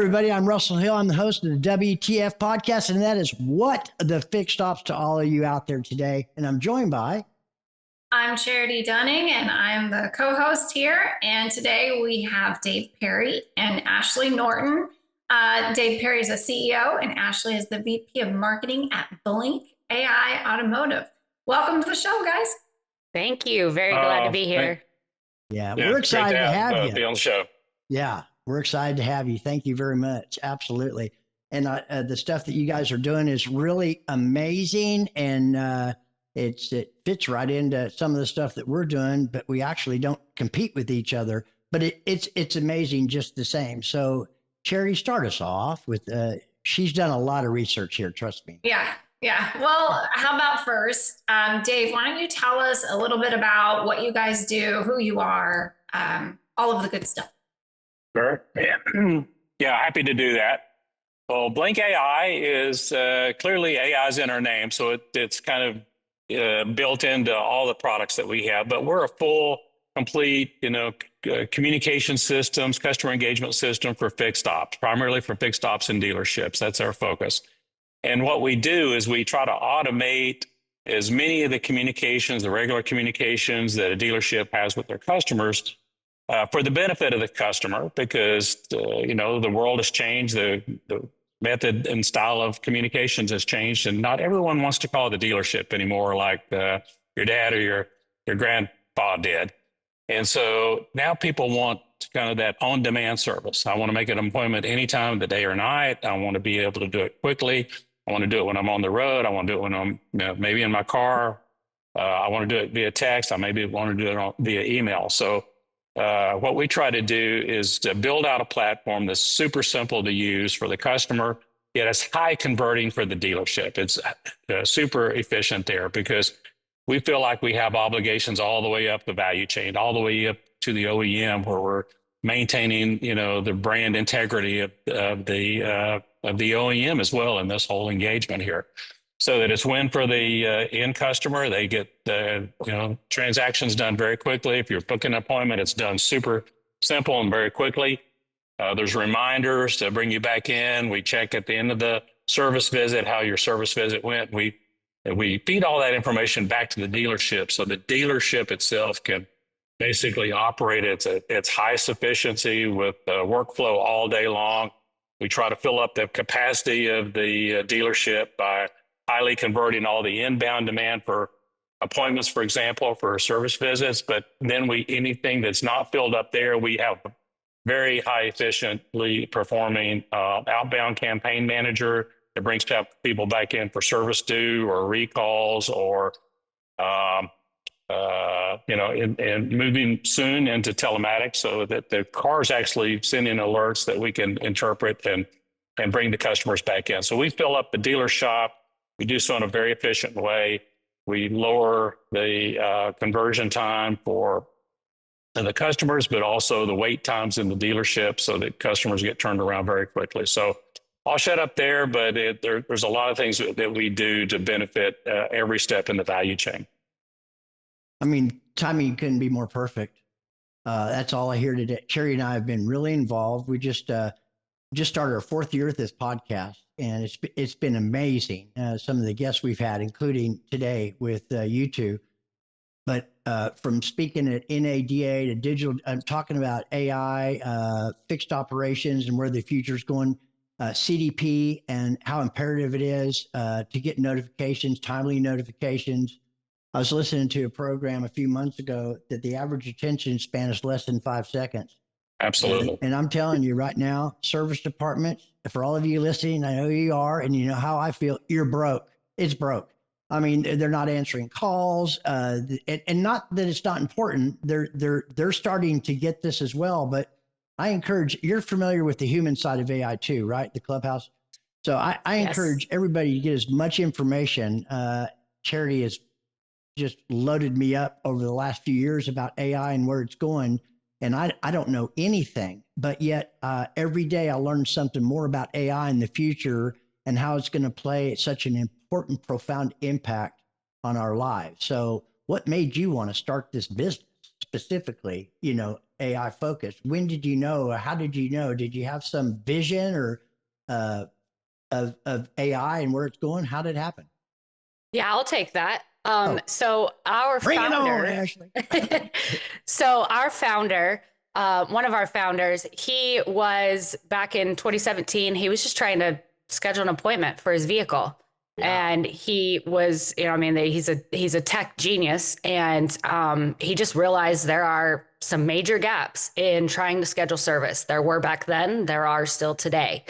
everybody. I'm Russell Hill. I'm the host of the WTF podcast, and that is what the fixed ops to all of you out there today. And I'm joined by... I'm Charity Dunning, and I'm the co-host here. And today we have Dave Perry and Ashleigh Norton. Dave Perry is a CEO, and Ashleigh is the VP of Marketing at Blink AI Automotive. Welcome to the show, guys. Thank you. Very glad to be here. Yeah, we're excited to have you. Be on the show. Yeah, we're excited to have you. Thank you very much. Absolutely. And the stuff that you guys are doing is really amazing. And it fits right into some of the stuff that we're doing, but we actually don't compete with each other. But it's amazing just the same. So Charity, start us off with, she's done a lot of research here, trust me. Yeah. Well, how about first, Dave, why don't you tell us a little bit about what you guys do, who you are, all of the good stuff. Sure. Yeah, happy to do that. Well, Blink AI is clearly AI is in our name, so it's kind of built into all the products that we have. But we're a full, complete, communication systems, customer engagement system for fixed ops, primarily for fixed ops and dealerships. That's our focus. And what we do is we try to automate as many of the communications, the regular communications that a dealership has with their customers, for the benefit of the customer, because the world has changed, the method and style of communications has changed, and not everyone wants to call the dealership anymore like your dad or your grandpa did. And so now people want kind of that on-demand service. I want to make an appointment anytime of the day or night. I want to be able to do it quickly. I want to do it when I'm on the road. I want to do it when I'm maybe in my car. I want to do it via text. I maybe want to do it via email. So what we try to do is to build out a platform that's super simple to use for the customer, yet it's high converting for the dealership. It's super efficient there because we feel like we have obligations all the way up the value chain, all the way up to the OEM, where we're maintaining, the brand integrity of the OEM as well in this whole engagement here. So that it's win for the end customer. They get the transactions done very quickly. If you're booking an appointment, it's done super simple and very quickly. There's reminders to bring you back in. We check at the end of the service visit how your service visit went. We feed all that information back to the dealership, so the dealership itself can basically operate its highest efficiency with workflow all day long. We try to fill up the capacity of the dealership by highly converting all the inbound demand for appointments, for example, for service visits. But then anything that's not filled up there, we have very high efficiently performing outbound campaign manager that brings people back in for service due or recalls or, and moving soon into telematics so that the car's actually sending alerts that we can interpret and bring the customers back in. So we fill up the dealer shop. We do so in a very efficient way. We lower the conversion time for the customers, but also the wait times in the dealership so that customers get turned around very quickly. So I'll shut up there, but there's a lot of things that we do to benefit every step in the value chain. I mean, timing couldn't be more perfect. That's all I hear today. Charity and I have been really involved. We just started our fourth year with this podcast, and it's been amazing. Some of the guests we've had, including today with you two. But from speaking at NADA to digital, I'm talking about AI, fixed operations, and where the future is going. CDP and how imperative it is to get notifications, timely notifications. I was listening to a program a few months ago that the average attention span is less than 5 seconds. Absolutely. And I'm telling you right now, service departments, for all of you listening, I know you are, and you know how I feel, you're broke. It's broke. I mean, they're not answering calls, and not that it's not important. They're starting to get this as well. But I encourage, you're familiar with the human side of AI too, right? The Clubhouse. So I encourage everybody to get as much information. Charity has just loaded me up over the last few years about AI and where it's going. And I don't know anything, but yet every day I learn something more about AI in the future and how it's going to play such an important, profound impact on our lives. So what made you want to start this business? specifically, AI focused. When did you know, or how did you know? Did you have some vision or of AI and where it's going? How did it happen? Yeah, I'll take that. So Bring it on, Ashleigh. so our founder, one of our founders, he was back in 2017. He was just trying to schedule an appointment for his vehicle. Yeah. And he was, he's a tech genius, and he just realized there are some major gaps in trying to schedule service. There were back then, there are still today.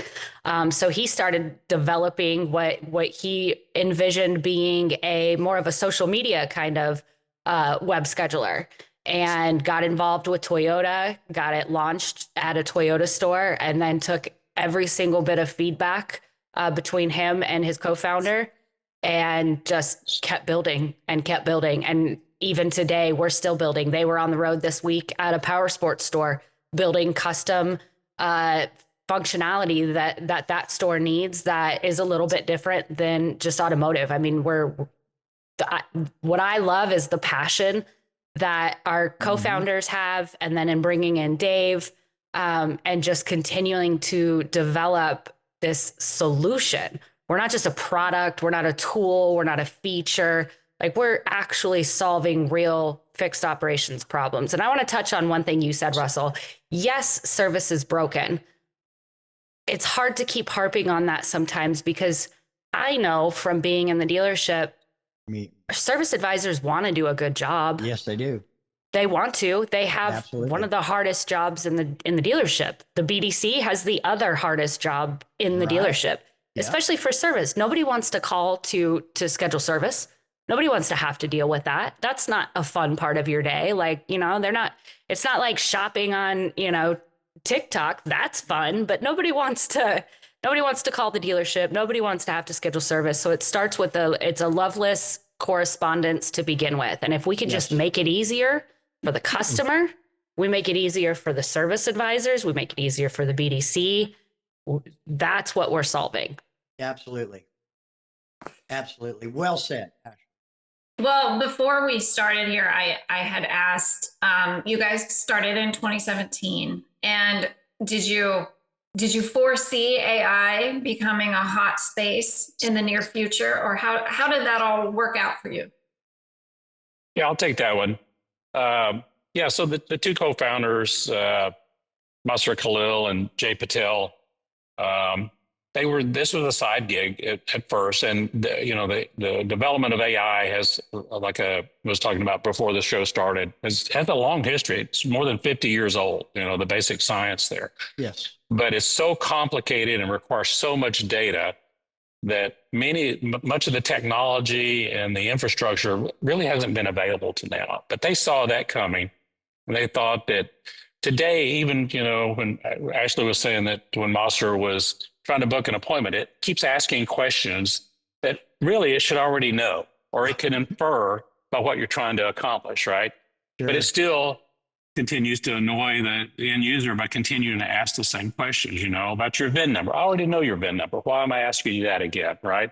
So he started developing what he envisioned being more of a social media kind of web scheduler, and got involved with Toyota, got it launched at a Toyota store, and then took every single bit of feedback between him and his co-founder, and just kept building and kept building. And even today, we're still building. They were on the road this week at a power sports store, building custom functionality that store needs, that is a little bit different than just automotive. I mean, what I love is the passion that our co-founders have, and then in bringing in Dave, and just continuing to develop this solution. We're not just a product, we're not a tool, we're not a feature. Like, we're actually solving real fixed operations problems. And I want to touch on one thing you said, Russell. Yes, service is broken. It's hard to keep harping on that sometimes, because I know from being in the dealership, service advisors want to do a good job. Yes, they do. They want to. They have Absolutely. One of the hardest jobs in the dealership. The BDC has the other hardest job in the dealership, especially for service. Nobody wants to call to schedule service. Nobody wants to have to deal with that. That's not a fun part of your day. Like, it's not like shopping on, TikTok. That's fun, but nobody wants to call the dealership. Nobody wants to have to schedule service. So it starts with it's a loveless correspondence to begin with. And if we can just make it easier for the customer, we make it easier for the service advisors, we make it easier for the BDC. That's what we're solving. Absolutely. Absolutely. Well said. Well, before we started here, I had asked, you guys started in 2017, and did you foresee AI becoming a hot space in the near future, or how did that all work out for you? Yeah, I'll take that one. So the two co-founders, Masar Khalil and Jay Patel, this was a side gig at first. And the development of AI has, like I was talking about before the show started, has a long history. It's more than 50 years old, the basic science there. Yes. But it's so complicated and requires so much data that much of the technology and the infrastructure really hasn't been available to now. But they saw that coming, and they thought that today, even when Ashleigh was saying that when Masar was trying to book an appointment, it keeps asking questions that really it should already know, or it can infer by what you're trying to accomplish, right? Sure. But it still continues to annoy the end user by continuing to ask the same questions, about your VIN number. I already know your VIN number. Why am I asking you that again, right?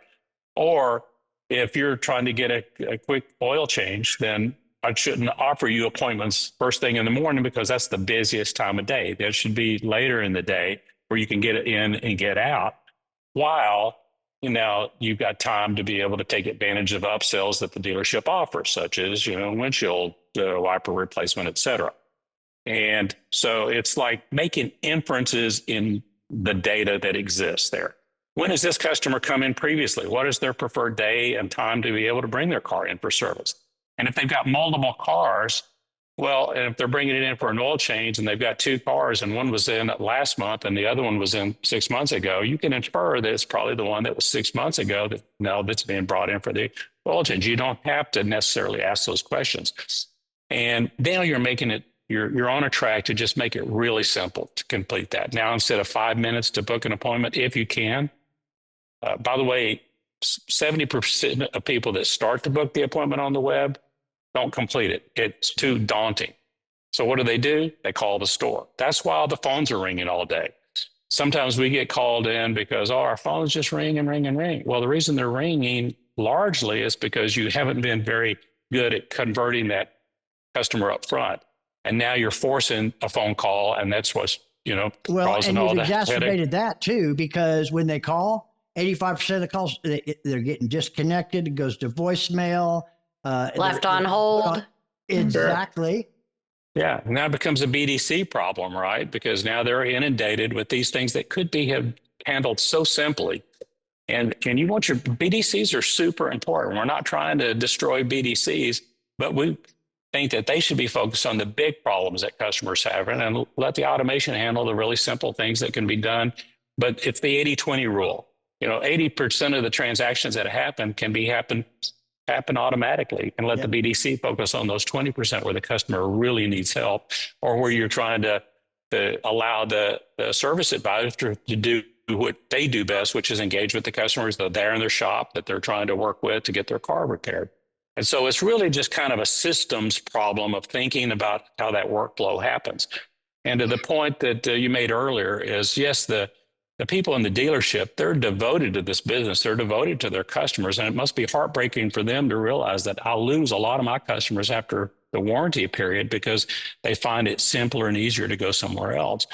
Or if you're trying to get a quick oil change, then I shouldn't offer you appointments first thing in the morning, because that's the busiest time of day. There should be later in the day where you can get it in and get out, while you've got time to be able to take advantage of upsells that the dealership offers, such as windshield wiper replacement, et cetera. And so it's like making inferences in the data that exists there. When has this customer come in previously? What is their preferred day and time to be able to bring their car in for service? And if they've got multiple cars, well, and if they're bringing it in for an oil change and they've got two cars and one was in last month and the other one was in 6 months ago, you can infer that it's probably the one that was 6 months ago that's being brought in for the oil change. You don't have to necessarily ask those questions. And now you're on a track to just make it really simple to complete that. Now, instead of 5 minutes to book an appointment, if you can, by the way, 70% of people that start to book the appointment on the web don't complete it. It's too daunting. So what do? They call the store. That's why the phones are ringing all day. Sometimes we get called in because, our phones just ring and ring and ring. Well, the reason they're ringing largely is because you haven't been very good at converting that customer up front. And now you're forcing a phone call, and that's what's, Well, causing and all you've the headache. exacerbated that too, because when they call, 85% of the calls, they're getting disconnected. It goes to voicemail. Left on hold. Exactly. Yeah, now it becomes a BDC problem, right? Because now they're inundated with these things that could be handled so simply. And you want your BDCs are super important. We're not trying to destroy BDCs, but we think that they should be focused on the big problems that customers have and let the automation handle the really simple things that can be done. But it's the 80-20 rule. 80% of the transactions that happen can happen automatically, and let the BDC focus on those 20% where the customer really needs help, or where you're trying to allow the service advisor to do what they do best, which is engage with the customers that they're in their shop that they're trying to work with to get their car repaired. And so it's really just kind of a systems problem of thinking about how that workflow happens. And to the point that you made earlier is, yes, the people in the dealership, they're devoted to this business. They're devoted to their customers. And it must be heartbreaking for them to realize that I'll lose a lot of my customers after the warranty period because they find it simpler and easier to go somewhere else.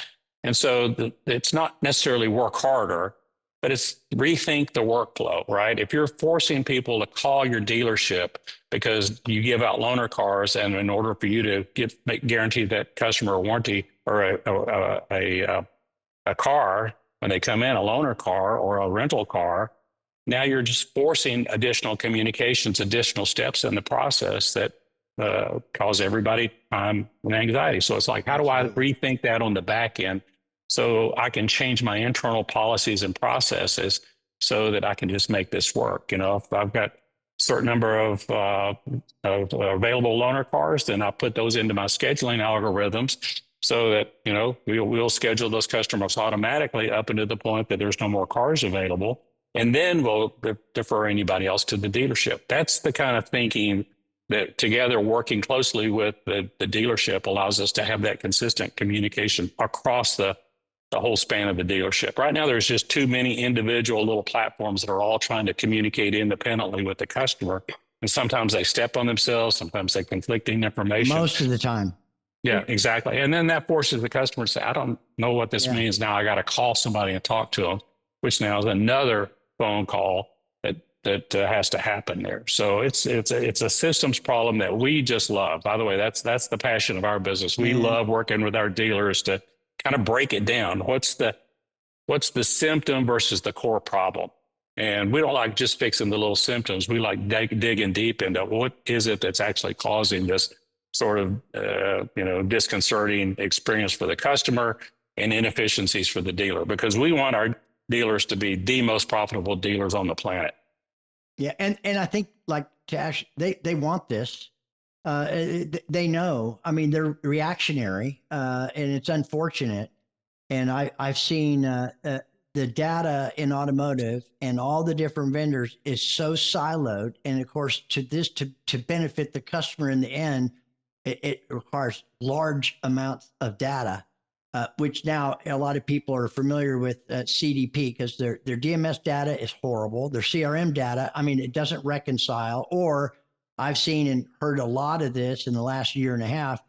And so it's not necessarily work harder, but it's rethink the workflow, right? If you're forcing people to call your dealership because you give out loaner cars, and in order for you to guarantee that customer a warranty or a car, when they come in, a loaner car or a rental car, now you're just forcing additional communications, additional steps in the process that cause everybody time and anxiety. So it's like, how do I rethink that on the back end so I can change my internal policies and processes so that I can just make this work? If I've got a certain number of available loaner cars, then I'll put those into my scheduling algorithms so that, we'll schedule those customers automatically up into the point that there's no more cars available. And then we'll defer anybody else to the dealership. That's the kind of thinking that together, working closely with the dealership, allows us to have that consistent communication across the whole span of the dealership. Right now, there's just too many individual little platforms that are all trying to communicate independently with the customer. And sometimes they step on themselves. Sometimes they conflicting information. Most of the time. Yeah, exactly. And then that forces the customer to say, I don't know what this means. Now I got to call somebody and talk to them, which now is another phone call that has to happen there. So it's a systems problem that we just love. By the way, that's the passion of our business. We love working with our dealers to kind of break it down. What's the symptom versus the core problem? And we don't like just fixing the little symptoms. We like digging deep into what is it that's actually causing this sort of disconcerting experience for the customer and inefficiencies for the dealer, because we want our dealers to be the most profitable dealers on the planet. Yeah, and I think, like, Cash, they want this. They know. I mean, they're reactionary, and it's unfortunate. And I've seen the data in automotive and all the different vendors is so siloed. And of course, to benefit the customer in the end, it requires large amounts of data, which now a lot of people are familiar with CDP, because their DMS data is horrible. Their CRM data, I mean, it doesn't reconcile. Or I've seen and heard a lot of this in the last year and a half.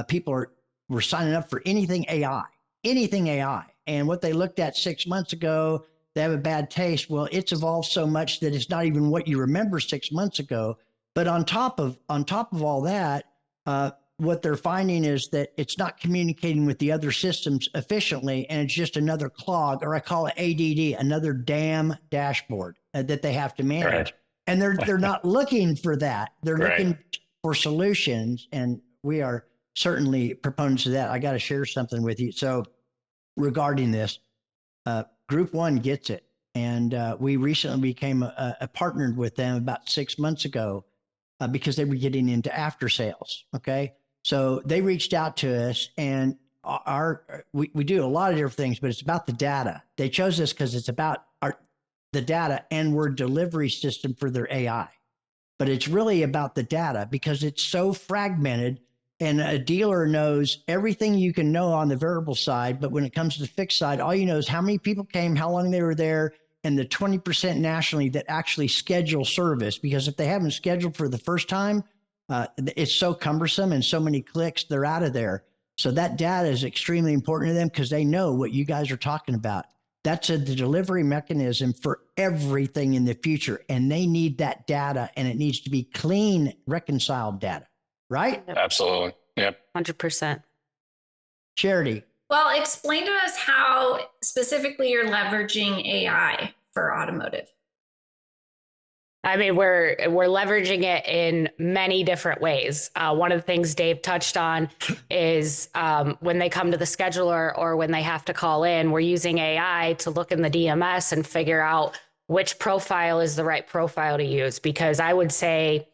People were signing up for anything AI. And what they looked at 6 months ago, they have a bad taste. Well, it's evolved so much that it's not even what you remember 6 months ago. But on top of all that, what they're finding is that it's not communicating with the other systems efficiently, and it's just another clog, or I call it ADD, another damn dashboard that they have to manage. Right. And they're not looking for that. They're Right. looking for solutions, and we are certainly proponents of that. I got to share something with you. So regarding this, Group One gets it, and we recently became a partnered with them about 6 months ago. Because they were getting into after sales. Okay. So they reached out to us, and we do a lot of different things, but it's about the data. They chose us because it's about the data, and we're a delivery system for their AI. But it's really about the data because it's so fragmented, and a dealer knows everything you can know on the variable side. But when it comes to the fixed side, all you know is how many people came, how long they were there, and the 20% nationally that actually schedule service. Because if they haven't scheduled for the first time, It's so cumbersome and so many clicks, they're out of there. So that data is extremely important to them because they know what you guys are talking about. That's the delivery mechanism for everything in the future. And they need that data, and it needs to be clean, reconciled data, right? Absolutely. Yep. 100%. Charity. Well, explain to us how specifically you're leveraging AI for automotive. I mean, we're leveraging it in many different ways. One of the things Dave touched on is when they come to the scheduler or when they have to call in, we're using AI to look in the DMS and figure out which profile is the right profile to use. Because I would say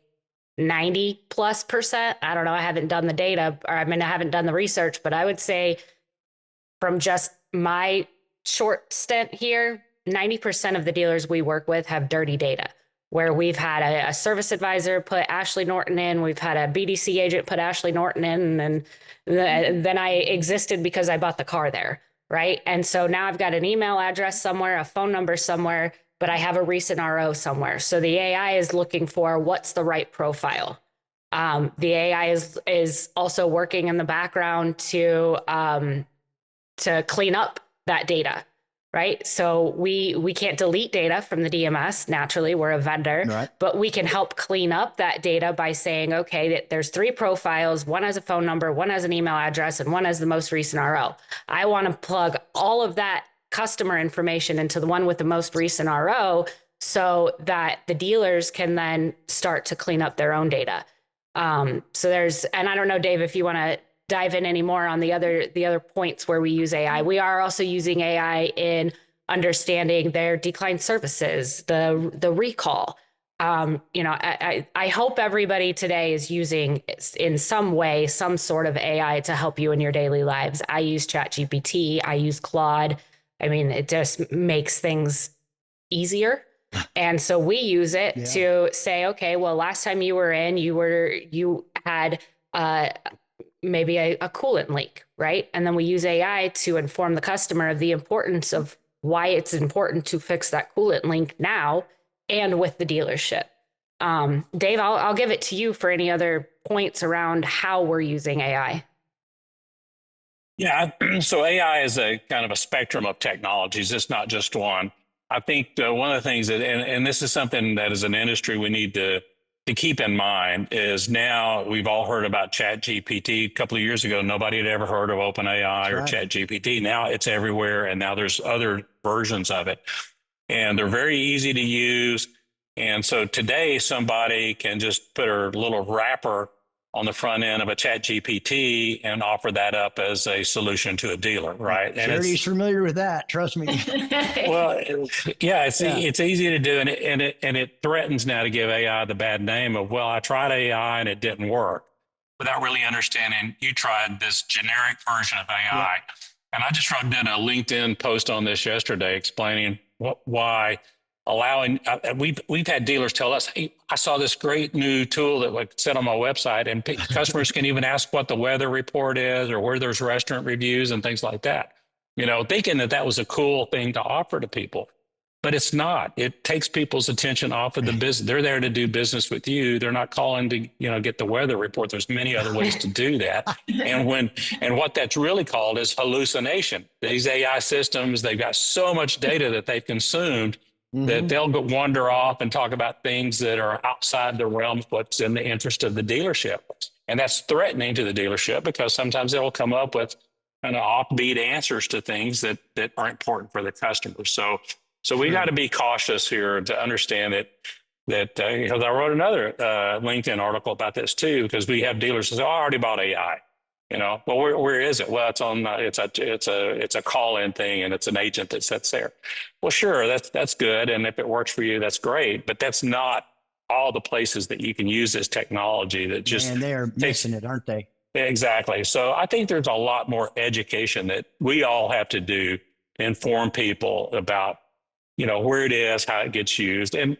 90+%, I don't know, I haven't done the data, or I mean, I haven't done the research, but I would say from just my short stint here, 90% of the dealers we work with have dirty data, where we've had a service advisor put Ashleigh Norton in, we've had a BDC agent put Ashleigh Norton in, and then I existed because I bought the car there, right? And so now I've got an email address somewhere, a phone number somewhere, but I have a recent RO somewhere. So the AI is looking for what's the right profile. The AI is also working in the background to clean up that data. Right. So we can't delete data from the DMS. Naturally, we're a vendor, Right. but we can help clean up that data by saying, okay, that there's 3 profiles. One has a phone number, one has an email address, and one has the most recent RO. I want to plug all of that customer information into the one with the most recent RO so that the dealers can then start to clean up their own data. So there's, and I don't know, Dave, if you want to dive in any more on the other points where we use AI. We are also using AI in understanding their declined services, the recall. I hope everybody today is using in some way some sort of AI to help you in your daily lives. I use ChatGPT. I use Claude. I mean, it just makes things easier. And so we use it to say, okay, well, last time you were in, you had maybe a coolant leak, right? And then we use AI to inform the customer of the importance of why it's important to fix that coolant leak now and with the dealership. Dave, I'll give it to you for any other points around how we're using AI. Yeah. So AI is a kind of a spectrum of technologies. It's not just one. I think one of the things that, and this is something that as an industry we need to keep in mind is now we've all heard about ChatGPT. A couple of years ago, nobody had ever heard of OpenAI or ChatGPT. Now it's everywhere, and now there's other versions of it, and they're very easy to use. And so today, somebody can just put a little wrapper on the front end of a ChatGPT and offer that up as a solution to a dealer, right? And Charity's familiar with that. Trust me. Well, it's easy to do, and it threatens now to give AI the bad name of, well, I tried AI and it didn't work, without really understanding you tried this generic version of AI. Yeah. And I just did a LinkedIn post on this yesterday explaining why allowing we've had dealers tell us, hey, I saw this great new tool that was set on my website, and customers can even ask what the weather report is or where there's restaurant reviews and things like that, thinking that was a cool thing to offer to people. But it's not. It takes people's attention off of the business. They're there to do business with you. They're not calling to, get the weather report. There's many other ways to do that. And what that's really called is hallucination. These AI systems, they've got so much data that they've consumed that they'll wander off and talk about things that are outside the realm of what's in the interest of the dealership. And that's threatening to the dealership because sometimes they'll come up with kind of offbeat answers to things that are important for the customer. So we got to be cautious here to understand that because I wrote another LinkedIn article about this too, because we have dealers who say, oh, I already bought AI. Well, where is it? Well, it's on. It's a call-in thing, and it's an agent that sits there. Well, sure, that's good, and if it works for you, that's great. But that's not all the places that you can use this technology. That just and they're missing it, aren't they? Exactly. So I think there's a lot more education that we all have to do to inform people about, where it is, how it gets used, and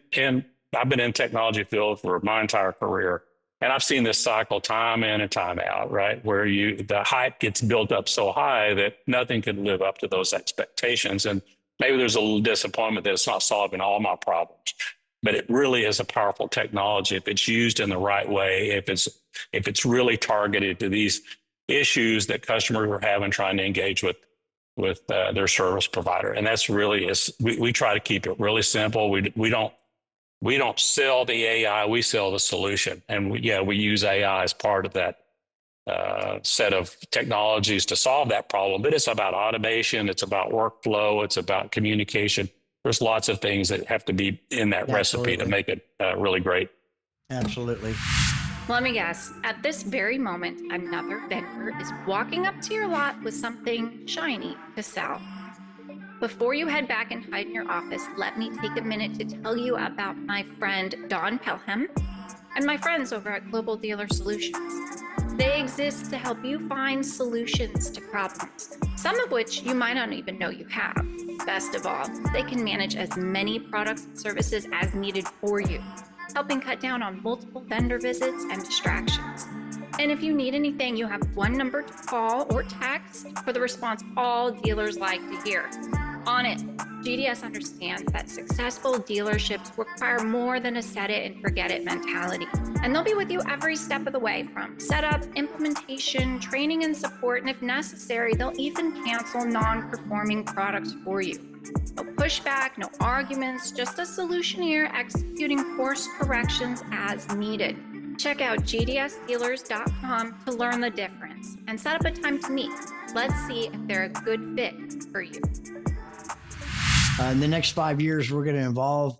I've been in technology field for my entire career. And I've seen this cycle time in and time out, right? Where the hype gets built up so high that nothing can live up to those expectations. And maybe there's a little disappointment that it's not solving all my problems. but it really is a powerful technology if it's used in the right way, if it's really targeted to these issues that customers are having trying to engage with their service provider. And that's really we try to keep it really simple. We don't sell the AI, we sell the solution. And we use AI as part of that set of technologies to solve that problem. But it's about automation, it's about workflow, it's about communication. There's lots of things that have to be in that recipe to make it really great. Absolutely. Let me guess, at this very moment, another vendor is walking up to your lot with something shiny to sell. Before you head back and hide in your office, let me take a minute to tell you about my friend Dawn Pelham and my friends over at Global Dealer Solutions. They exist to help you find solutions to problems, some of which you might not even know you have. Best of all, they can manage as many products and services as needed for you, helping cut down on multiple vendor visits and distractions. And if you need anything, you have one number to call or text for the response all dealers like to hear. On it, GDS understands that successful dealerships require more than a set it and forget it mentality. And they'll be with you every step of the way, from setup, implementation, training, and support. And if necessary, they'll even cancel non-performing products for you. No pushback, no arguments, just a solutioneer executing course corrections as needed. Check out gdsdealers.com to learn the difference and set up a time to meet. Let's see if they're a good fit for you. In the next 5 years, we're going to evolve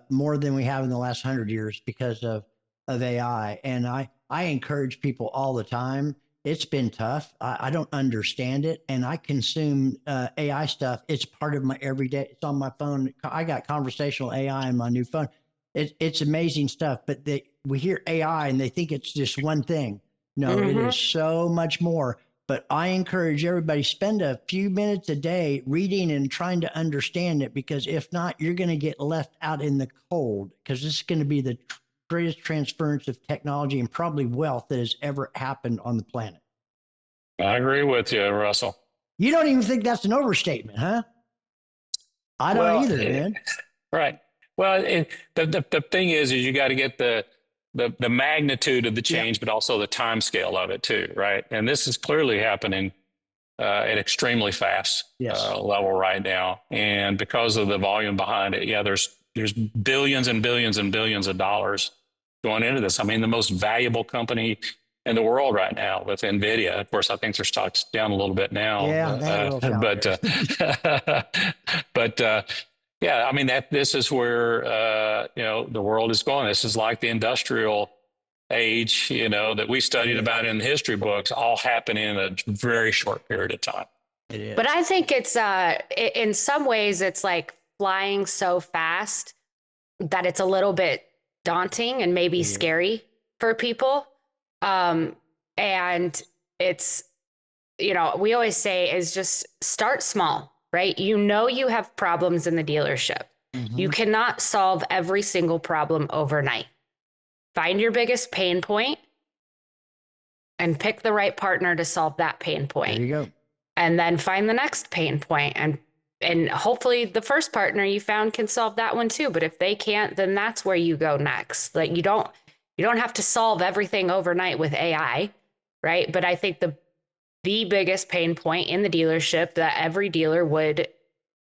more than we have in the last 100 years because of AI. And I encourage people all the time. It's been tough. I don't understand it. And I consume AI stuff. It's part of my everyday. It's on my phone. I got conversational AI on my new phone. It's amazing stuff. But we hear AI and they think it's just one thing. No, it is so much more. But I encourage everybody, spend a few minutes a day reading and trying to understand it, because if not, you're going to get left out in the cold, because this is going to be the greatest transference of technology and probably wealth that has ever happened on the planet. I agree with you, Russell. You don't even think that's an overstatement, huh? I don't either, man. Right. Well, the thing is you got to get the magnitude of the change, but also the time scale of it too, right? And this is clearly happening at extremely fast level right now. And because of the volume behind it, there's billions and billions and billions of dollars going into this. I mean, the most valuable company in the world right now with NVIDIA. Of course, I think their stock's down a little bit now. Yeah, I mean, this is where, the world is going. This is like the industrial age, that we studied about in the history books, all happening in a very short period of time. It is. But I think it's, in some ways, it's like flying so fast that it's a little bit daunting and maybe scary for people. And it's, we always say is just start small. Right? You have problems in the dealership. You cannot solve every single problem overnight. Find your biggest pain point and pick the right partner to solve that pain point. There you go. And then find the next pain point, and hopefully the first partner you found can solve that one too. But if they can't, then that's where you go next. Like you don't have to solve everything overnight with AI, right? But I think the biggest pain point in the dealership that every dealer would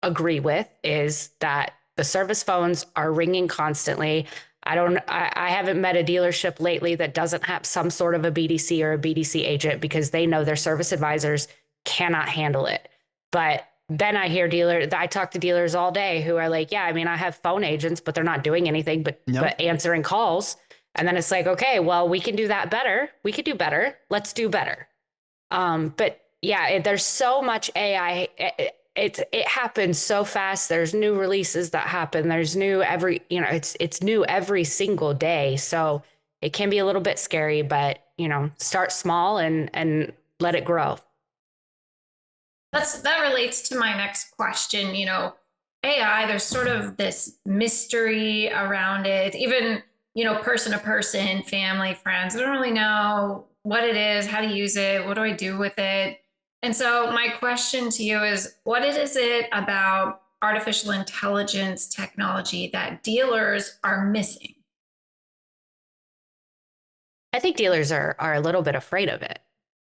agree with is that the service phones are ringing constantly. I haven't met a dealership lately that doesn't have some sort of a BDC or a BDC agent, because they know their service advisors cannot handle it. But then I talk to dealers all day who are like, I have phone agents, but they're not doing anything but answering calls. And then it's like, okay, well, we can do that better. We could do better. Let's do better. But there's so much AI. It happens so fast. There's new releases that happen. There's new it's new every single day. So it can be a little bit scary, but start small and let it grow. That relates to my next question. AI, there's sort of this mystery around it. Even, person to person, family, friends, I don't really know what it is, how to use it, what do I do with it? And so my question to you is, what is it about artificial intelligence technology that dealers are missing? I think dealers are a little bit afraid of it.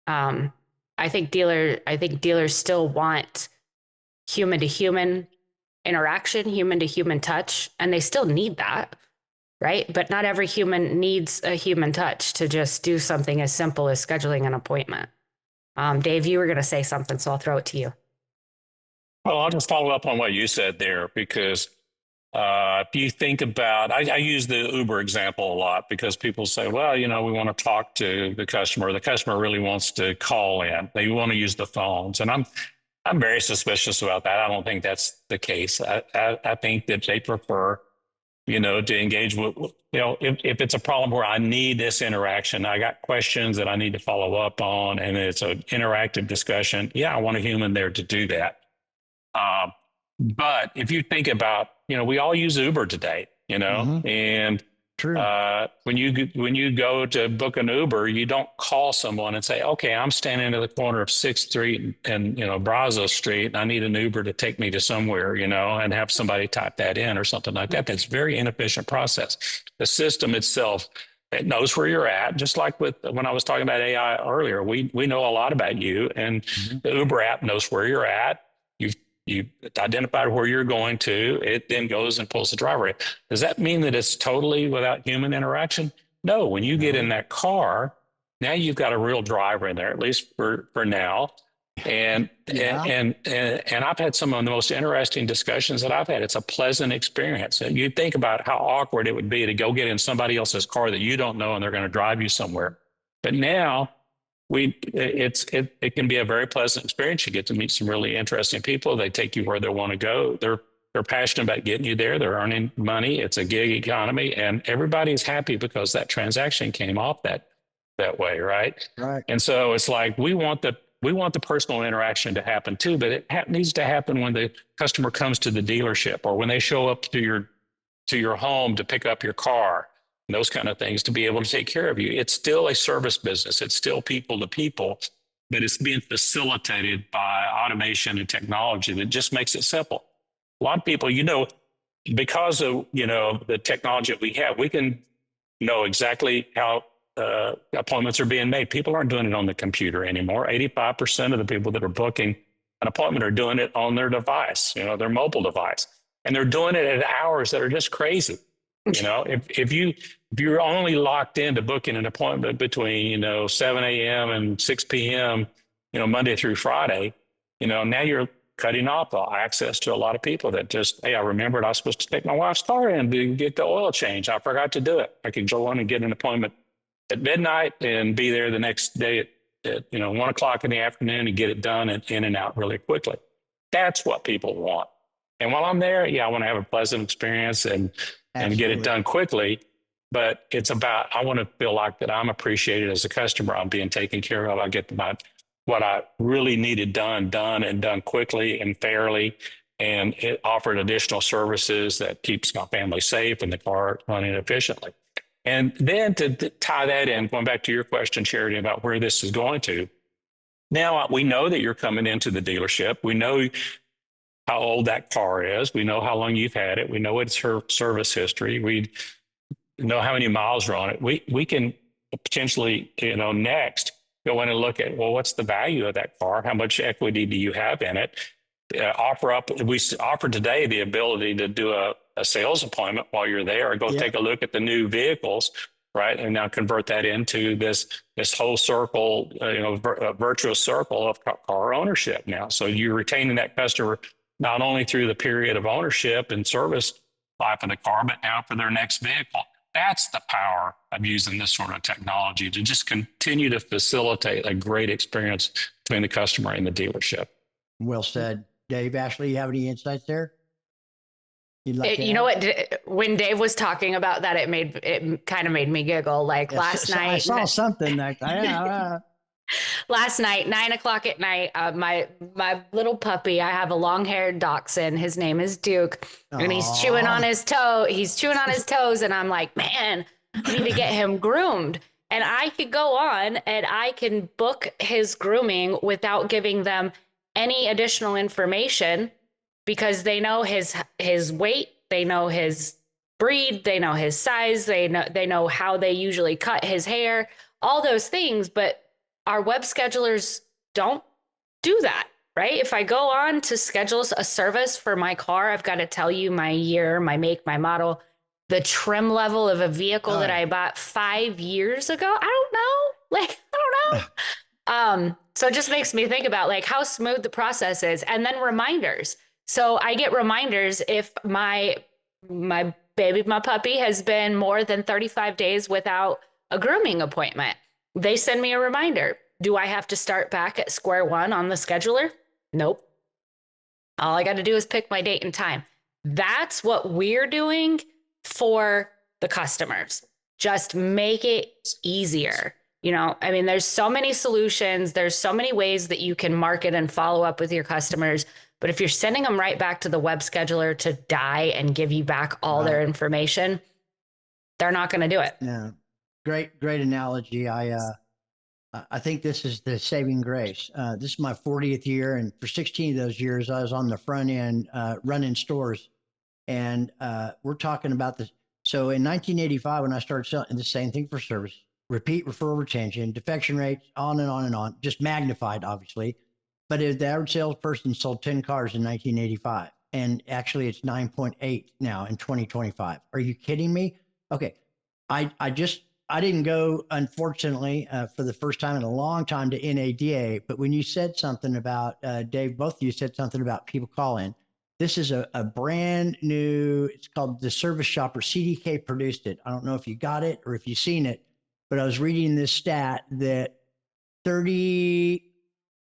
I think dealers still want human to human interaction, human to human touch, and they still need that, right? But not every human needs a human touch to just do something as simple as scheduling an appointment. Dave, you were going to say something, so I'll throw it to you. Well, I'll just follow up on what you said there, because if you think about, I use the Uber example a lot, because people say, well, we want to talk to the customer. The customer really wants to call in. They want to use the phones. And I'm very suspicious about that. I don't think that's the case. I think that they prefer, to engage with, if it's a problem where I need this interaction, I got questions that I need to follow up on, and it's an interactive discussion. Yeah, I want a human there to do that. But if you think about, we all use Uber today, and True. When you go to book an Uber, you don't call someone and say, okay, I'm standing at the corner of 6th Street and, Brazos Street, and I need an Uber to take me to somewhere, and have somebody type that in or something like that. That's a very inefficient process. The system itself, it knows where you're at. Just like when I was talking about AI earlier, we know a lot about you, and the Uber app knows where you're at. You identified where you're going to. It then goes and pulls the driver in. Does that mean that it's totally without human interaction? No. When you get in that car, now you've got a real driver in there, at least for now. And and I've had some of the most interesting discussions that I've had. It's a pleasant experience. And you think about how awkward it would be to go get in somebody else's car that you don't know, and they're going to drive you somewhere. But now it can be a very pleasant experience. You get to meet some really interesting people. They take you where they want to go. They're passionate about getting you there. They're earning money. It's a gig economy, and everybody's happy because that transaction came off that way, right? Right. And so it's like we want the personal interaction to happen too, but it needs to happen when the customer comes to the dealership, or when they show up to your home to pick up your car. Those kind of things, to be able to take care of you. It's still a service business. It's still people to people, but it's being facilitated by automation and technology that just makes it simple. A lot of people, because of, the technology that we have, we can know exactly how appointments are being made. People aren't doing it on the computer anymore. 85% of the people that are booking an appointment are doing it on their device, their mobile device. And they're doing it at hours that are just crazy. If you're only locked into booking an appointment between, 7 a.m. and 6 p.m., Monday through Friday, now you're cutting off access to a lot of people that just, hey, I remembered I was supposed to take my wife's car in to get the oil change. I forgot to do it. I could go on and get an appointment at midnight and be there the next day at 1 o'clock in the afternoon and get it done and in and out really quickly. That's what people want. And while I'm there, I want to have a pleasant experience and get it done quickly. But it's about, I want to feel like that I'm appreciated as a customer. I'm being taken care of. I get what I really needed done quickly and fairly. And it offered additional services that keeps my family safe and the car running efficiently. And then to tie that in, going back to your question, Charity, about where this is going to. Now we know that you're coming into the dealership. We know how old that car is. We know how long you've had it. We know its her service history. We know how many miles are on it. We can potentially, next go in and look at, well, what's the value of that car? How much equity do you have in it? We offer today the ability to do a sales appointment while you're there, or go take a look at the new vehicles, right? And now convert that into this whole circle, a virtuous circle of car ownership now. So you're retaining that customer not only through the period of ownership and service life of the car, but now for their next vehicle. That's the power of using this sort of technology to just continue to facilitate a great experience between the customer and the dealership. Well said. Dave, Ashleigh, you have any insights there? What? When Dave was talking about that, it kind of made me giggle. Like last night, I saw something that last night, 9 o'clock at night, my little puppy, I have a long-haired dachshund. His name is Duke. And he's chewing on his toe. He's chewing on his toes. And I'm like, man, I need to get him groomed. And I could go on and I can book his grooming without giving them any additional information. because they know his weight, they know his breed, they know his size, they know how they usually cut his hair, all those things. But our web schedulers don't do that, right? If I go on to schedule a service for my car, I've got to tell you my year, my make, my model, the trim level of a vehicle that I bought 5 years ago. I don't know. Like, I don't know. So it just makes me think about like how smooth the process is, and then reminders. So I get reminders if my puppy has been more than 35 days without a grooming appointment. They send me a reminder. Do I have to start back at square one on the scheduler? Nope. All I got to do is pick my date and time. That's what we're doing for the customers. Just make it easier. You know, I mean, there's so many solutions. There's so many ways that you can market and follow up with your customers. But if you're sending them right back to the web scheduler to die and give you back all their information, they're not going to do it. Yeah. Great analogy. I think this is the saving grace. This is my 40th year. And for 16 of those years, I was on the front end running stores. And we're talking about this. So in 1985, when I started selling the same thing for service, repeat, referral, retention, defection rates, on and on and on, just magnified, obviously. But the average salesperson sold 10 cars in 1985. And actually, it's 9.8 now in 2025. Are you kidding me? Okay. I didn't go, unfortunately, for the first time in a long time to NADA. But when you said something about, Dave, both of you said something about people calling. This is a brand new, it's called the Service Shopper. CDK produced it. I don't know if you got it or if you've seen it, but I was reading this stat that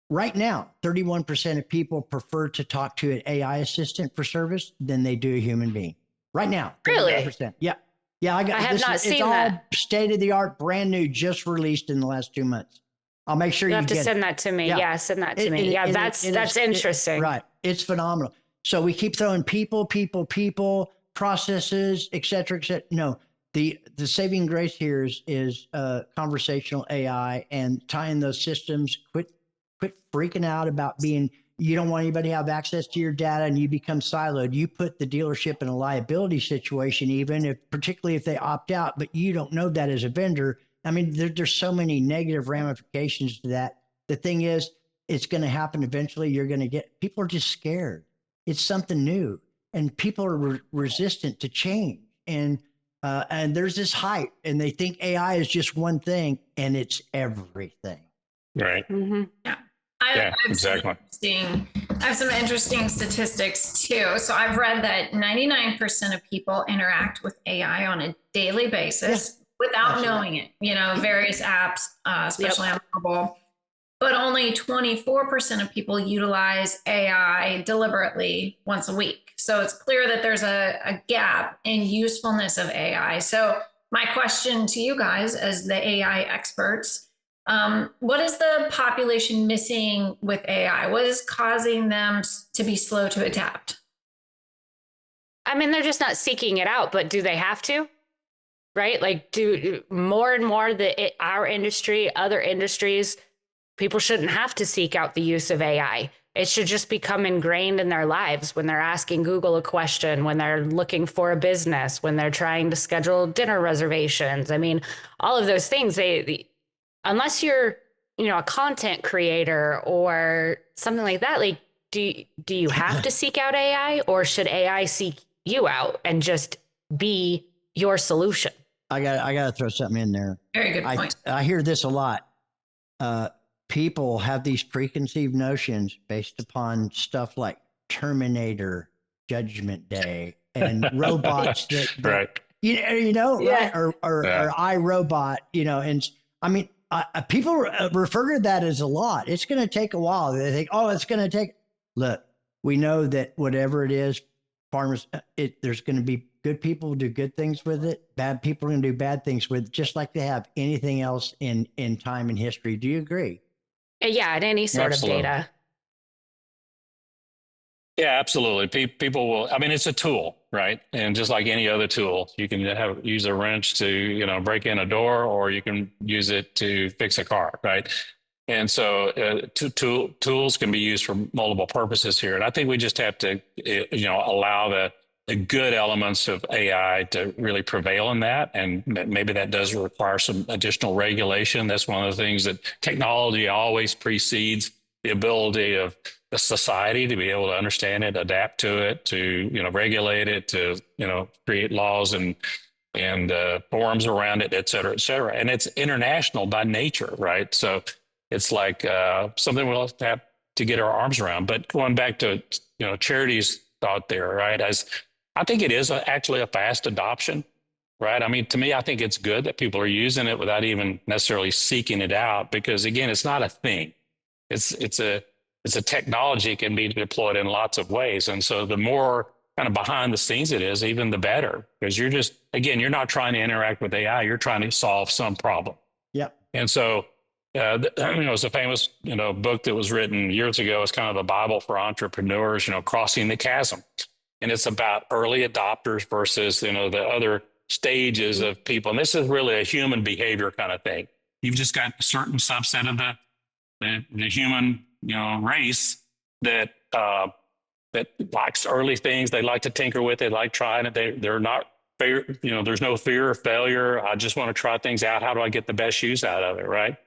right now, 31% of people prefer to talk to an AI assistant for service than they do a human being. Right now. 35%. Really? Yeah. Yeah, I have not seen that. It's all state of the art, brand new, just released in the last 2 months. I'll make sure you have to send that to me. Yeah, send that to me. Yeah, that's interesting. Right. It's phenomenal. So we keep throwing people, processes, et cetera, et cetera. No, the saving grace here is conversational AI and tying those systems. Quit freaking out about you don't want anybody to have access to your data and you become siloed. You put the dealership in a liability situation, particularly if they opt out, but you don't know that as a vendor. I mean, there's so many negative ramifications to that. The thing is, it's going to happen eventually. People are just scared. It's something new and people are resistant to change. And there's this hype and they think AI is just one thing and it's everything. Right. Mm-hmm. Yeah. Exactly. I have some interesting statistics too. So I've read that 99% of people interact with AI on a daily basis without knowing it, various apps, especially on mobile, but only 24% of people utilize AI deliberately once a week. So it's clear that there's a gap in usefulness of AI. So my question to you guys as the AI experts, what is the population missing with AI? What is causing them to be slow to adapt? I mean, they're just not seeking it out, but do they have to? Right? Like, do more and more our industry, other industries, people shouldn't have to seek out the use of AI. It should just become ingrained in their lives when they're asking Google a question, when they're looking for a business, when they're trying to schedule dinner reservations. I mean, all of those things, unless you're, a content creator or something like that, like, do you have to seek out AI, or should AI seek you out and just be your solution? I got to throw something in there. Very good point. I hear this a lot. People have these preconceived notions based upon stuff like Terminator, Judgment Day, and robots that right. Right? Or iRobot, and I mean, people refer to that as a lot. It's going to take a while. They think, it's going to take. Look, we know that whatever it is, farmers, there's going to be good people who do good things with it. Bad people are going to do bad things with it, just like they have anything else in time and history. Do you agree? Yeah, in any sort Absolutely. of data. Yeah, absolutely. People will, I mean, it's a tool, right? And just like any other tool, you can use a wrench to, break in a door, or you can use it to fix a car, right? And so tools can be used for multiple purposes here. And I think we just have to, allow the good elements of AI to really prevail in that. And maybe that does require some additional regulation. That's one of the things that technology always precedes the ability of the society to be able to understand it, adapt to it, to, regulate it, to, create laws and forms around it, et cetera, et cetera. And it's international by nature, right? So it's like something we'll have to get our arms around. But going back to, Charity's thought there, right? I think it is actually a fast adoption, right? I mean, to me, I think it's good that people are using it without even necessarily seeking it out, because again, it's not a thing. It's a technology that can be deployed in lots of ways. And so the more kind of behind the scenes it is, even the better, because you're not trying to interact with AI, you're trying to solve some problem. Yep. And so, it's a famous, book that was written years ago. It's kind of a Bible for entrepreneurs, Crossing the Chasm. And it's about early adopters versus, the other stages of people. And this is really a human behavior kind of thing. You've just got a certain subset of the human, race that likes early things. They like to tinker with it, like trying it. They're not fear, there's no fear of failure. I just want to try things out. How do I get the best use out of it, right?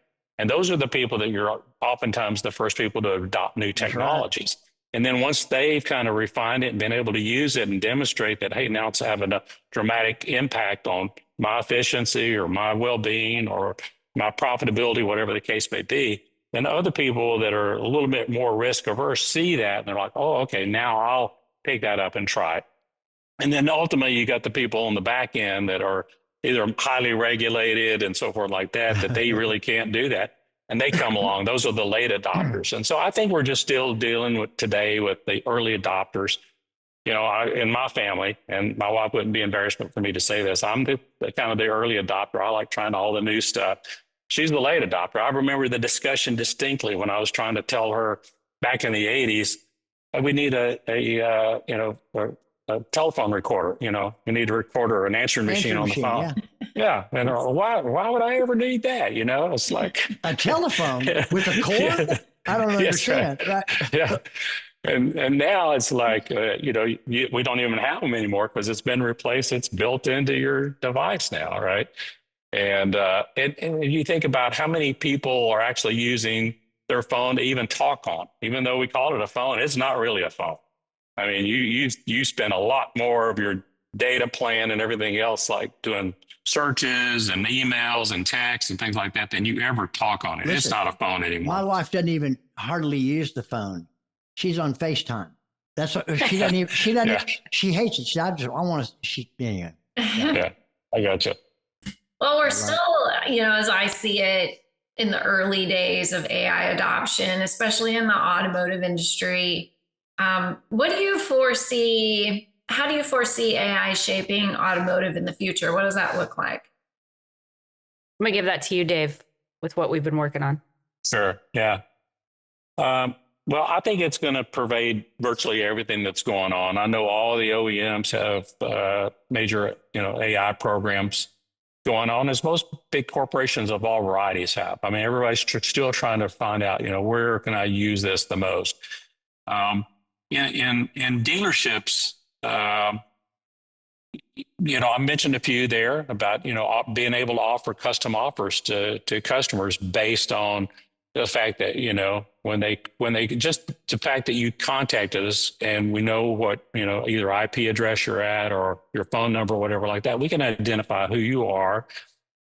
And those are the people that you're oftentimes the first people to adopt new technologies. Right. And then once they've kind of refined it and been able to use it and demonstrate that, hey, now it's having a dramatic impact on my efficiency or my well-being or my profitability, whatever the case may be, then other people that are a little bit more risk averse see that and they're like, oh, okay, now I'll pick that up and try it. And then ultimately you got the people on the back end that are either highly regulated and so forth like that they really can't do that. And they come along. Those are the late adopters. And so I think we're just still dealing with today with the early adopters. In my family, and my wife wouldn't be embarrassment for me to say this, I'm the kind of the early adopter. I like trying all the new stuff. She's the late adopter. I remember the discussion distinctly when I was trying to tell her back in the 80s, we need a telephone recorder, we need a recorder, an answering machine on the phone. Yeah. And why would I ever need that? It's like a telephone with a cord. Yeah. I don't understand. Right. Yeah. And now it's like, we don't even have them anymore because it's been replaced. It's built into your device now. Right. And you think about how many people are actually using their phone to even talk on, even though we call it a phone, it's not really a phone. I mean, you spend a lot more of your data plan and everything else, like doing searches and emails and texts and things like that, than you ever talk on it. Listen, it's not a phone anymore. My wife doesn't even hardly use the phone. She's on FaceTime. That's what she doesn't even. She doesn't. Yeah. She hates it. I want to. Anyway. Yeah, I gotcha. Well, we're still, as I see it, in the early days of AI adoption, especially in the automotive industry. What do you foresee? How do you foresee AI shaping automotive in the future? What does that look like? I'm gonna give that to you, Dave, with what we've been working on. Sure. Yeah. Well, I think it's going to pervade virtually everything that's going on. I know all the OEMs have major, AI programs going on, as most big corporations of all varieties have. I mean, everybody's still trying to find out, where can I use this the most? In dealerships, I mentioned a few there about, being able to offer custom offers to customers based on the fact that, when they just the fact that you contacted us and we know what, either IP address you're at or your phone number or whatever like that, we can identify who you are.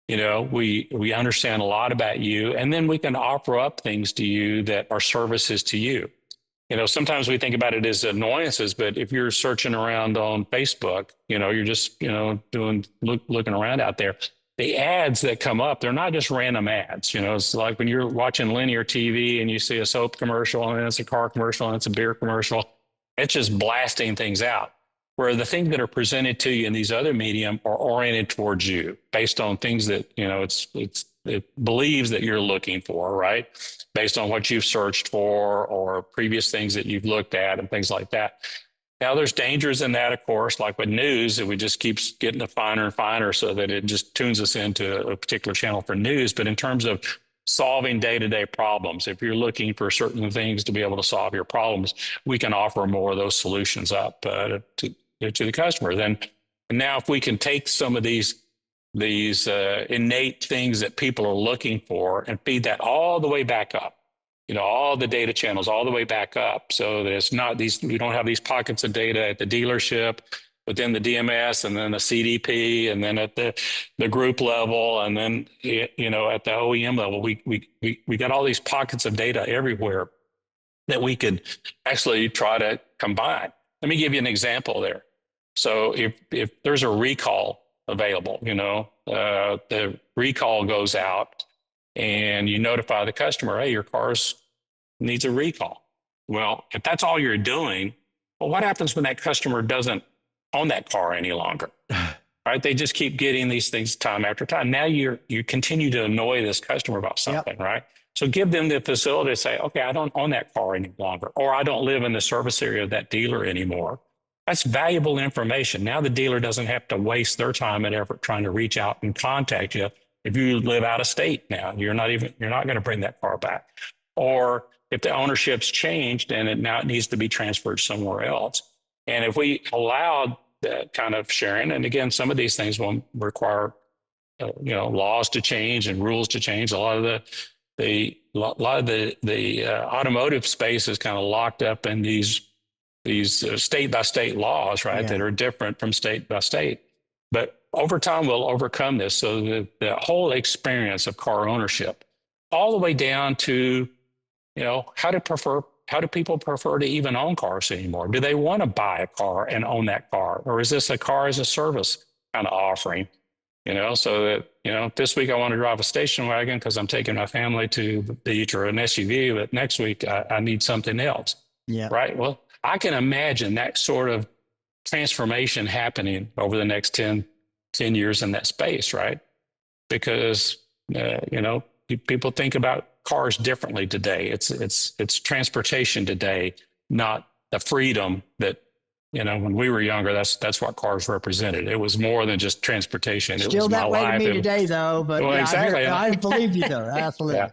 We understand a lot about you, and then we can offer up things to you that are services to you. Sometimes we think about it as annoyances, but if you're searching around on Facebook, you're just, looking around out there, the ads that come up, they're not just random ads. It's like when you're watching linear TV and you see a soap commercial and it's a car commercial and it's a beer commercial, it's just blasting things out. Where the things that are presented to you in these other medium are oriented towards you based on things that, it believes that you're looking for, right? Based on what you've searched for or previous things that you've looked at and things like that. Now, there's dangers in that, of course, like with news, that we just keeps getting it finer and finer so that it just tunes us into a particular channel for news. But in terms of solving day-to-day problems, if you're looking for certain things to be able to solve your problems, we can offer more of those solutions up to the customer. Then, and now if we can take some of these innate things that people are looking for and feed that all the way back up, all the data channels all the way back up, so that it's not we don't have these pockets of data at the dealership, within the DMS, and then the CDP, and then at the group level, and then at the OEM level, we got all these pockets of data everywhere that we could actually try to combine. Let me give you an example there. So if there's a recall available, the recall goes out, and you notify the customer, hey, your car's needs a recall. Well, if that's all you're doing, well, what happens when that customer doesn't own that car any longer? Right? They just keep getting these things time after time. Now you continue to annoy this customer about something, right? So give them the facility to say, okay, I don't own that car any longer, or I don't live in the service area of that dealer anymore. That's valuable information. Now the dealer doesn't have to waste their time and effort trying to reach out and contact you. If you live out of state now, you're not going to bring that car back. Or if the ownership's changed and it needs to be transferred somewhere else. And if we allowed that kind of sharing, and again, some of these things will require, laws to change and rules to change. A lot of the automotive space is kind of locked up in these state by state laws, right? That are different from state by state. But over time, we'll overcome this. So the whole experience of car ownership, all the way down to, how do people prefer to even own cars anymore? Do they want to buy a car and own that car? Or is this a car as a service kind of offering? So that, this week I want to drive a station wagon because I'm taking my family to the beach, or an SUV, but next week I need something else. Yeah. Right. Well, I can imagine that sort of transformation happening over the next 10 years in that space, right? Because, people think about cars differently today. It's transportation today, not the freedom that, when we were younger, that's what cars represented. It was more than just transportation. Still, it was that way to me today, though. But well, exactly. I believe you, though. Absolutely.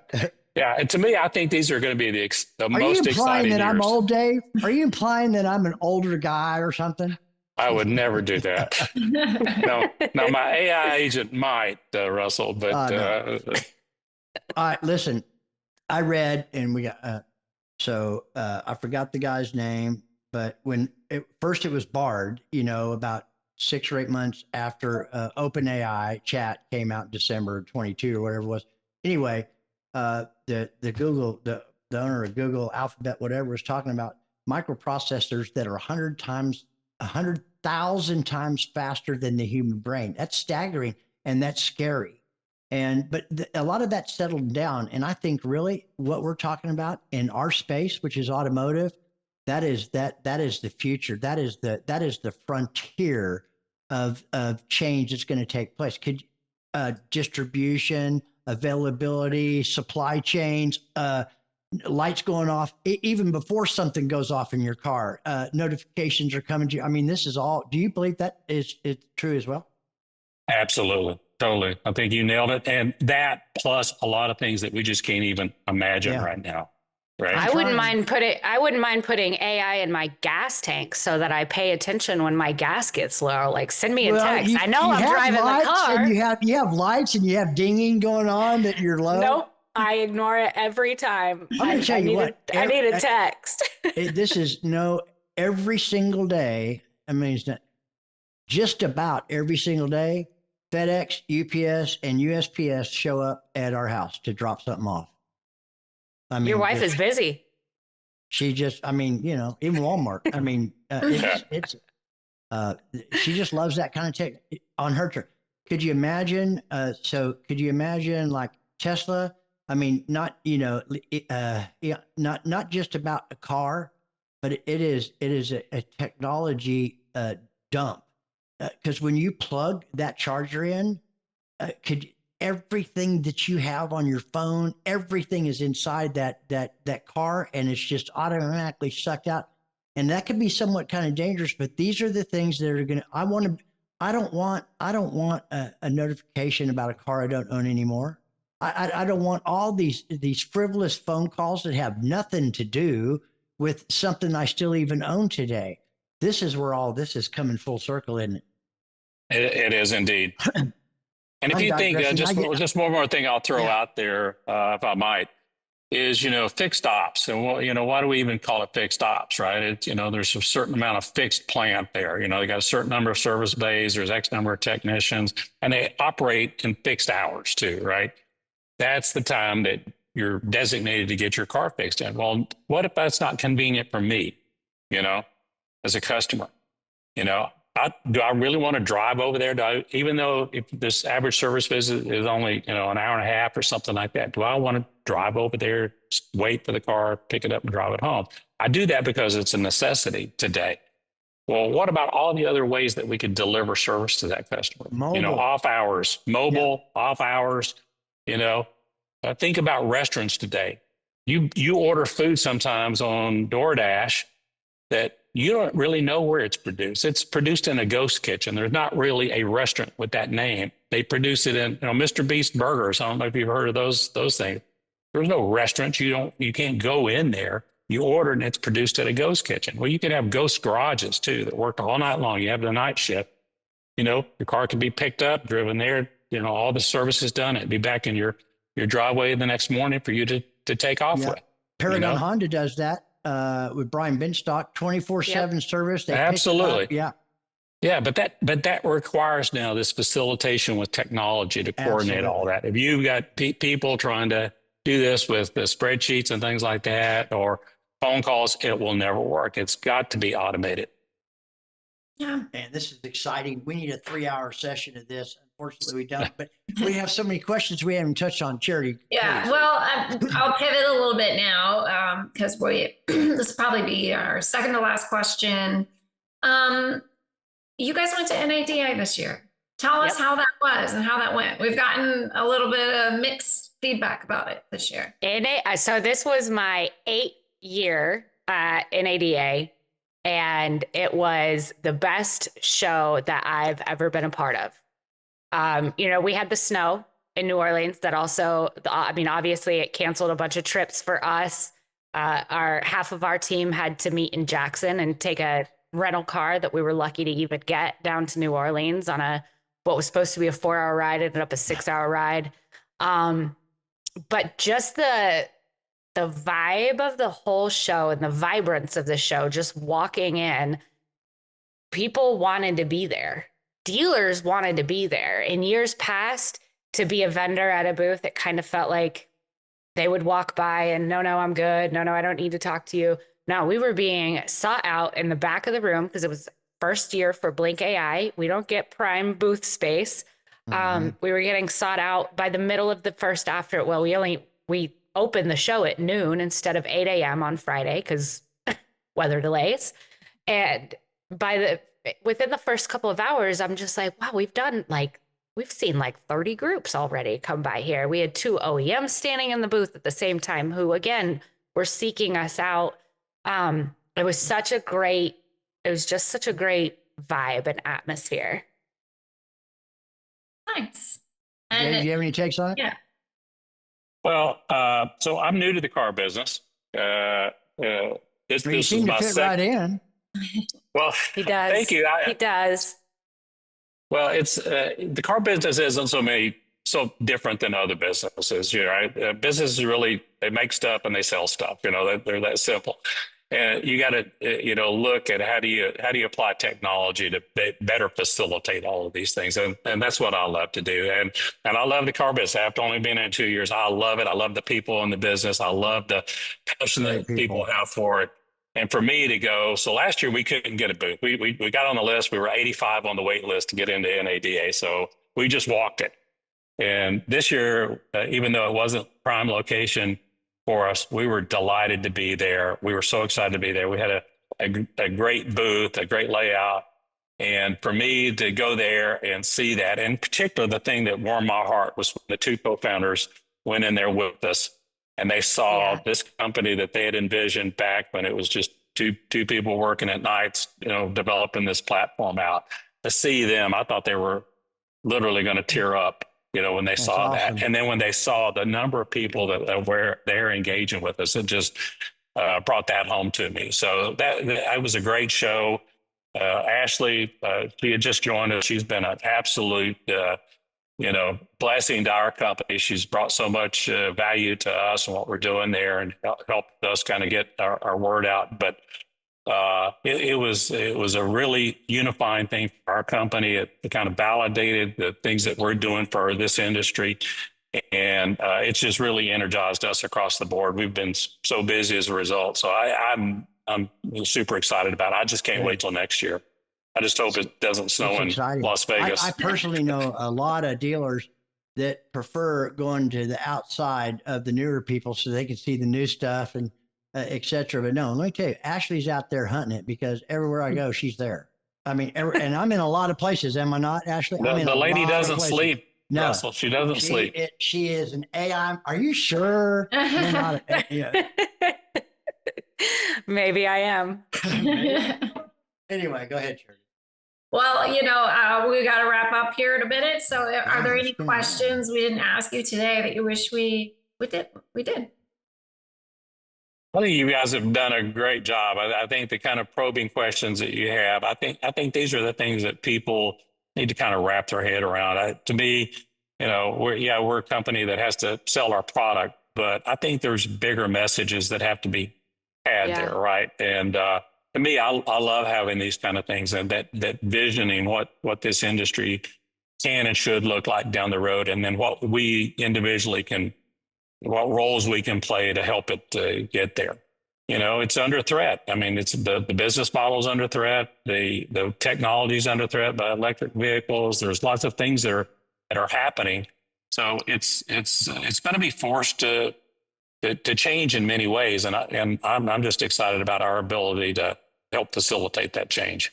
Yeah, and to me, I think these are going to be the most exciting years. Are you implying that I'm old, Dave? Are you implying that I'm an older guy or something? I would never do that. No, my AI agent might, Russell, but. No. All right, listen. I read, and we got. I forgot the guy's name, but first it was Bard. About 6 or 8 months after OpenAI chat came out in December 22 or whatever it was. Anyway. The Google, the owner of Google, Alphabet, whatever, was talking about microprocessors that are 100,000 times faster than the human brain. That's staggering, and that's scary. But a lot of that settled down. And I think really what we're talking about in our space, which is automotive, that is the future. That is the frontier of change that's going to take place. Distribution, availability, supply chains, lights going off, even before something goes off in your car, notifications are coming to you. I mean, this is all, do you believe that it's true as well? Absolutely. Totally. I think you nailed it. And that plus a lot of things that we just can't even imagine right now. Right. I wouldn't mind putting AI in my gas tank so that I pay attention when my gas gets low. Like, send me a text. I know I'm driving the car. And you have lights and you have dinging going on that you're low. Nope. I ignore it every time. I'm going to tell you what. I need a text. This is every single day. I mean, it's not just about every single day. FedEx, UPS, and USPS show up at our house to drop something off. I mean, your wife is busy. She just, even Walmart. I mean, she just loves that kind of tech on her turn. Could you imagine? Could you imagine like Tesla? I mean, not just about a car, but it is a technology dump. Because when you plug that charger in, everything that you have on your phone, everything is inside that car, and it's just automatically sucked out. And that could be somewhat kind of dangerous. But these are the things that are going to. I don't want a notification about a car I don't own anymore. I don't want all these frivolous phone calls that have nothing to do with something I still even own today. This is where all this is coming full circle, isn't it? It is indeed. And if I'm you think, digressing. just one more thing I'll throw Yeah. out there, if I might, is, fixed ops. And, why do we even call it fixed ops, right? It's, there's a certain amount of fixed plant there. They got a certain number of service bays, there's X number of technicians, and they operate in fixed hours too, right? That's the time that you're designated to get your car fixed in. Well, what if that's not convenient for me, as a customer? Do I really want to drive over there? Even though if this average service visit is only, an hour and a half or something like that, do I want to drive over there, wait for the car, pick it up and drive it home? I do that because it's a necessity today. Well, what about all the other ways that we could deliver service to that customer? Mobile. Off hours, mobile, off hours, think about restaurants today. You order food sometimes on DoorDash that you don't really know where it's produced. It's produced in a ghost kitchen. There's not really a restaurant with that name. They produce it in, Mr. Beast Burgers. I don't know if you've heard of those things. There's no restaurant. You can't go in there. You order and it's produced at a ghost kitchen. Well, you can have ghost garages too that work all night long. You have the night shift. Your car can be picked up, driven there. All the service is done. It'd be back in your driveway the next morning for you to take off with. Paragon Honda does that. With Brian Benstock, 24/7 service. They Absolutely. Yeah. Yeah. But that requires now this facilitation with technology to coordinate all that. If you've got people trying to do this with the spreadsheets and things like that, or phone calls, it will never work. It's got to be automated. Yeah. And this is exciting. We need a 3-hour session of this. Unfortunately, we don't, but we have so many questions we haven't touched on. Charity. Yeah. Well, I'll pivot a little bit now because this will probably be our second to last question. You guys went to NADA this year. Tell us how that was and how that went. We've gotten a little bit of mixed feedback about it this year. So this was my 8th year at NADA. And it was the best show that I've ever been a part of. We had the snow in New Orleans that also, obviously it canceled a bunch of trips for us. Half of our team had to meet in Jackson and take a rental car that we were lucky to even get down to New Orleans on what was supposed to be a 4-hour ride, ended up a 6-hour ride. But just the vibe of the whole show and the vibrance of the show, just walking in, people wanted to be there. Dealers wanted to be there. In years past, to be a vendor at a booth, it kind of felt like they would walk by and no, I'm good. No, I don't need to talk to you. No, we were being sought out in the back of the room because it was first year for Blink AI. We don't get prime booth space. We were getting sought out by the middle of the first after. Well, we opened the show at noon instead of 8 a.m. on Friday because weather delays. And within the first couple of hours, I'm just like, wow, we've seen like 30 groups already come by here. We had 2 OEMs standing in the booth at the same time who, again, were seeking us out. It was just such a great vibe and atmosphere. Nice. And do you have any takes on it? Yeah. Well, so I'm new to the car business. This You seem to fit right in. Well, he does. Thank you. He does. Well, it's the car business isn't so different than other businesses. Right? Businesses really, they make stuff and they sell stuff. They're that simple. And you got to look at how do you apply technology to better facilitate all of these things, and that's what I love to do. And I love the car business. I've only been in it 2 years. I love it. I love the people in the business. I love the passion that people have for it. And for me to go, so last year we couldn't get a booth. We got on the list. We were 85 on the wait list to get into NADA. So we just walked it. And this year, even though it wasn't prime location for us, we were delighted to be there. We were so excited to be there. We had a great booth, a great layout. And for me to go there and see that, in particular, the thing that warmed my heart was when the 2 co-founders went in there with us and they saw this company that they had envisioned back when it was just two people working at nights, developing this platform out. To see them, I thought they were literally going to tear up when they That's saw awesome. that. And then when they saw the number of people that were there engaging with us, it just brought that home to me. So that was a great show. Ashleigh, she had just joined us. She's been an absolute, blessing to our company. She's brought so much value to us and what we're doing there, and helped us kind of get our word out. But it was a really unifying thing for our company. It kind of validated the things that we're doing for this industry, and it's just really energized us across the board. We've been so busy as a result. So I'm super excited about it. I just can't wait till next year. I just hope it doesn't snow in Las Vegas. I personally know a lot of dealers that prefer going to the outside of the newer people so they can see the new stuff and et cetera. But no, let me tell you, Ashleigh's out there hunting it, because everywhere I go, she's there. I mean, and I'm in a lot of places, am I not, Ashleigh? I'm in The a lady lot doesn't of places. sleep. No, Russell, she doesn't sleep. She is an AI. Are you sure you're not? Yeah. Maybe I am. Anyway, go ahead, Charity. Well, we got to wrap up here in a minute. So are there any questions we didn't ask you today that you wish we did? We did. I think you guys have done a great job. I think the kind of probing questions that you have, I think these are the things that people need to kind of wrap their head around. To me, we're a company that has to sell our product, but I think there's bigger messages that have to be had there, right? And to me, I love having these kind of things, and that visioning what this industry can and should look like down the road, and then what we individually what roles we can play to help it get there. It's under threat. I mean, it's the business model is under threat. The technology is under threat by electric vehicles. There's lots of things that are happening. So it's going to be forced to change in many ways, and I'm just excited about our ability to help facilitate that change.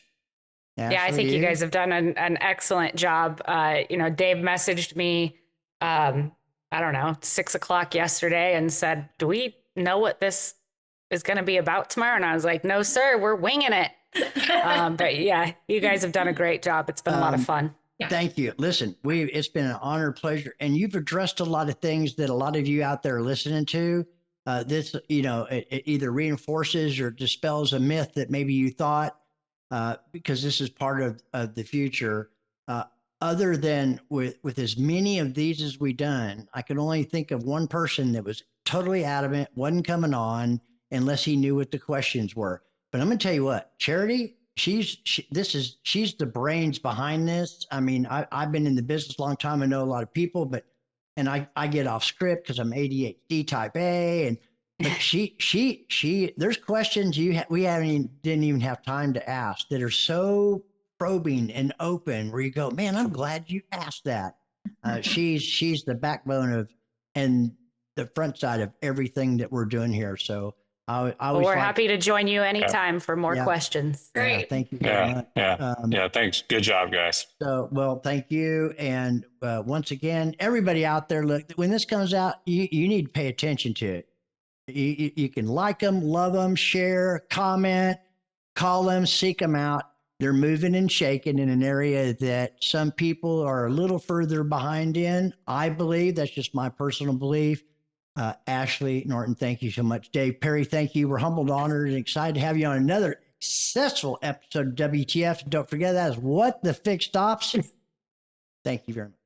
Yeah, I think you guys have done an excellent job. Dave messaged me, I don't know, 6 o'clock yesterday and said, "Do we know what this is going to be about tomorrow?" And I was like, "No, sir, we're winging it." But yeah, you guys have done a great job. It's been a lot of fun. Yeah. Thank you. Listen, it's been an honor, pleasure, and you've addressed a lot of things that a lot of you out there are listening to. This, it either reinforces or dispels a myth that maybe you thought, because this is part of the future. Other than with as many of these as we done, I could only think of one person that was totally adamant, wasn't coming on unless he knew what the questions were. But I'm going to tell you what, Charity, she's the brains behind this. I mean, I've been in the business a long time. I know a lot of people, and I get off script because I'm ADHD type A, but she there's questions we didn't even have time to ask that are so probing and open, where you go, man, I'm glad you asked that. She's the backbone of and the front side of everything that we're doing here. So we're happy to join you anytime for more questions. Great. Yeah, thank you very much. Thanks. Good job, guys. So, well, thank you. And once again, everybody out there, look, when this comes out, you need to pay attention to it. You can like them, love them, share, comment, call them, seek them out. They're moving and shaking in an area that some people are a little further behind in. I believe that's just my personal belief. Ashleigh Norton, thank you so much. Dave Perry, thank you. We're humbled, honored, and excited to have you on another successful episode of WTF. Don't forget, that is What the FixedOPS. Thank you very much.